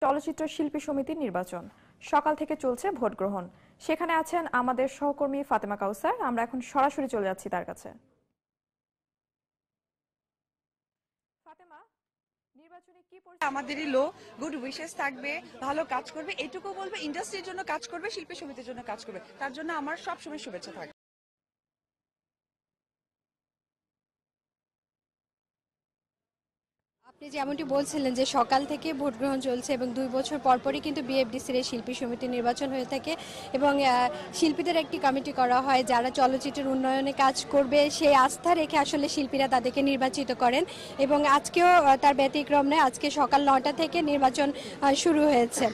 চলচ্চিত্র শিল্পী সমিতির নির্বাচন সকাল থেকে চলছে ভোট গ্রহণ। সেখানে আছেন আমাদের সহকর্মী ফাতেমা কাউসার। আমরা এখন সরাসরি চলে যাচ্ছি তার কাছে। ফাতেমা, নির্বাচনে কি আমাদেরই লো গুড উইশেস থাকবে, ভালো কাজ করবে, এটুকু বলবে। ইন্ডাস্ট্রির জন্য কাজ করবে, শিল্পী সমিতির জন্য কাজ করবে, তার জন্য আমার সবসময় শুভেচ্ছা থাকবে। আপনি যেমনটি বলছিলেন যে সকাল থেকে ভোট গ্রহণ চলছে এবং 2 বছর পরপরই কিন্তু বিএফডিসির এই শিল্পী সমিতির নির্বাচন হয়ে থাকে এবং শিল্পীদের একটি কমিটি করা হয় যারা চলচ্চিত্রের উন্নয়নে কাজ করবে, সেই আস্থা রেখে আসলে শিল্পীরা তাদেরকে নির্বাচিত করেন এবং আজকেও তার ব্যতিক্রম নেই। আজকে সকাল 9টা থেকে নির্বাচন শুরু হয়েছে।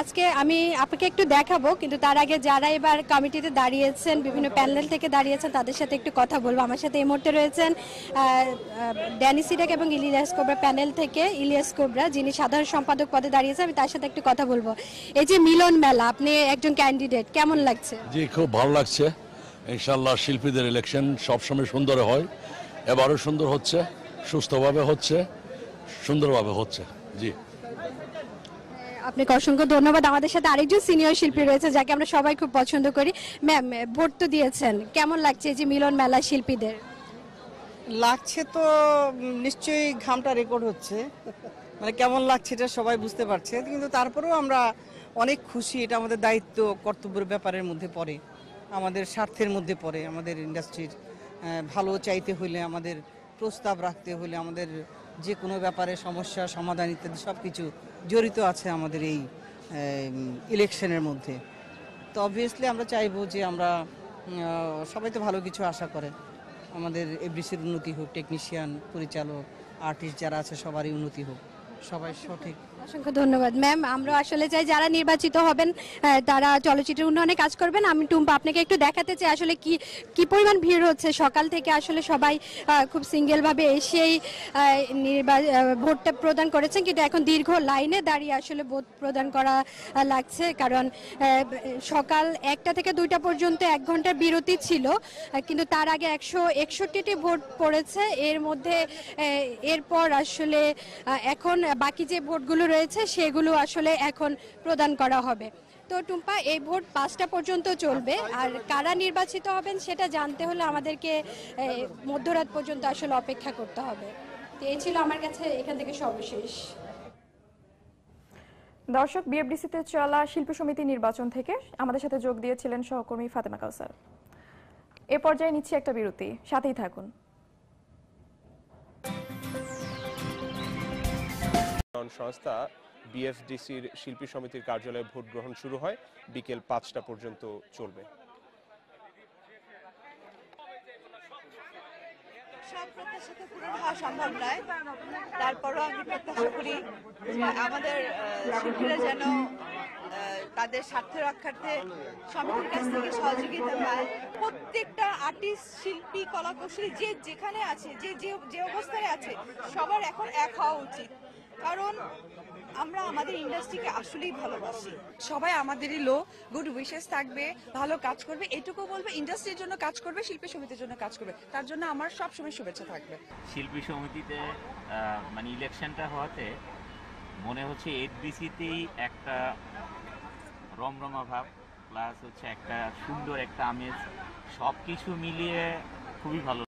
আজকে আমি আপনাকে একটু দেখাবো, কিন্তু তার আগে যারা এবার কমিটিতে দাঁড়িয়েছেন, বিভিন্ন প্যানেল থেকে দাঁড়িয়েছেন, তাদের সাথে একটু কথা বলবো। আমার সাথে এই মুহূর্তে রয়েছেন ড্যানি সিডাক এবং ইলিয়াস কোবরা প্যানেল থেকে ইলিয়াস কোবরা, যিনি সাধারণ সম্পাদক পদে দাঁড়িয়েছে। আমি তার সাথে একটু কথা বলবো। এই যে মিলন মেলা, আপনি একজন ক্যান্ডিডেট, কেমন লাগছে? জি, খুব ভালো লাগছে। ইনশাআল্লাহ শিল্পীদের ইলেকশন সবসময় সুন্দর হয়, এবারও সুন্দর হচ্ছে, সুস্থভাবে হচ্ছে, সুন্দরভাবে হচ্ছে। জি, আপনাকে অসংখ্য ধন্যবাদ। আমাদের সাথে আরেকজন সিনিয়র শিল্পী রয়েছে যাকে আমরা সবাই খুব পছন্দ করি। ম্যাম, ভোট তো দিয়েছেন, কেমন লাগছে এই যে মিলন মেলা শিল্পীদের? লাগছে তো নিশ্চয়ই ঘামটা রেকর্ড হচ্ছে, মানে কেমন লাগছে এটা সবাই বুঝতে পারছে, কিন্তু তারপরেও আমরা অনেক খুশি। এটা আমাদের দায়িত্ব কর্তব্যের ব্যাপারের মধ্যে পড়ে, আমাদের স্বার্থের মধ্যে পড়ে। আমাদের ইন্ডাস্ট্রির ভালো চাইতে হলে, আমাদের প্রস্তাব রাখতে হলে, আমাদের যে কোনো ব্যাপারে সমস্যা সমাধান ইত্যাদি সব কিছু জড়িত আছে আমাদের এই ইলেকশনের মধ্যে। তো অবভিয়াসলি আমরা চাইবো যে আমরা সবাই তো ভালো কিছু আশা করে, আমাদের এফডিসির উন্নতি হোক, টেকনিশিয়ান, পরিচালক, আর্টিস্ট যারা আছে সবারই উন্নতি হোক, সবাই সঠিক। অসংখ্য ধন্যবাদ ম্যাম। আমরা আসলে চাই যারা নির্বাচিত হবেন তারা চলচ্চিত্রের উন্নয়নে কাজ করবেন। আমি টুম্পা আপনাকে একটু দেখাতে চাই আসলে কি পরিমাণ ভিড় হচ্ছে। সকাল থেকে আসলে সবাই খুব সিঙ্গেলভাবে এসেই ভোটটা প্রদান করেছেন, কিন্তু এখন দীর্ঘ লাইনে দাঁড়িয়ে আসলে ভোট প্রদান করা লাগছে, কারণ সকাল 1টা থেকে 2টা পর্যন্ত 1 ঘন্টার বিরতি ছিল, কিন্তু তার আগে 161টি ভোট পড়েছে। এর মধ্যে এরপর আসলে এখন বাকি যে ভোটগুলো রয়েছে সেগুলো আসলে এখন প্রদান করা হবে। তো টুম্পা, এই ভোট 5টা পর্যন্ত চলবে, আর কারা নির্বাচিত হবেন সেটা জানতে হলে আমাদেরকে মধ্যরাত পর্যন্ত আসলে অপেক্ষা করতে হবে। তো এই ছিল আমার কাছে এখান থেকে সর্বশেষ। দর্শক, বিএফডিসিতে চলা শিল্পী সমিতি নির্বাচন থেকে আমাদের সাথে যোগ দিয়েছিলেন সহকর্মী ফাতেমা কাউসার। এ পর্যায়ে নিচ্ছি একটা বিরতি, সাথেই থাকুন। সংস্থা বিএফডিসির শিল্পী সমিতির কার্যালয়ে ভোট গ্রহণ শুরু হয়, বিকেল 5টা পর্যন্ত চলবে। সব প্রত্যাশাতে পূরণ হওয়া সম্ভব নয়, তারপরও আমি প্রত্যাশা করি আমাদের শিল্পীরা যেন তাদের স্বার্থ রক্ষার্থে সমিতির কাছ থেকে সহযোগিতা পায়। প্রত্যেকটা আর্টিস্ট, শিল্পী, কলাকুশলী যে যেখানে আছে, যে অবস্থায় আছে, সবার এখন এক হওয়া উচিত, কারণ আমরা আমাদের ইন্ডাস্ট্রিকে আসলেই ভালোবাসি। সবাই আমাদেরই লো গুড উইশেস থাকবে, ভালো কাজ করবে, এটুকু বলবে। ইন্ডাস্ট্রির জন্য কাজ করবে, শিল্পী সমিতির জন্য কাজ করবে, তার জন্য আমার সবসময় শুভেচ্ছা থাকবে। শিল্পী সমিতিতে মানে ইলেকশনটা হওয়াতে মনে হচ্ছে এফডিসিতেই একটা রমরমা ভাব, প্লাস হচ্ছে একটা সুন্দর একটা আমেজ, সব কিছু মিলিয়ে খুবই ভালো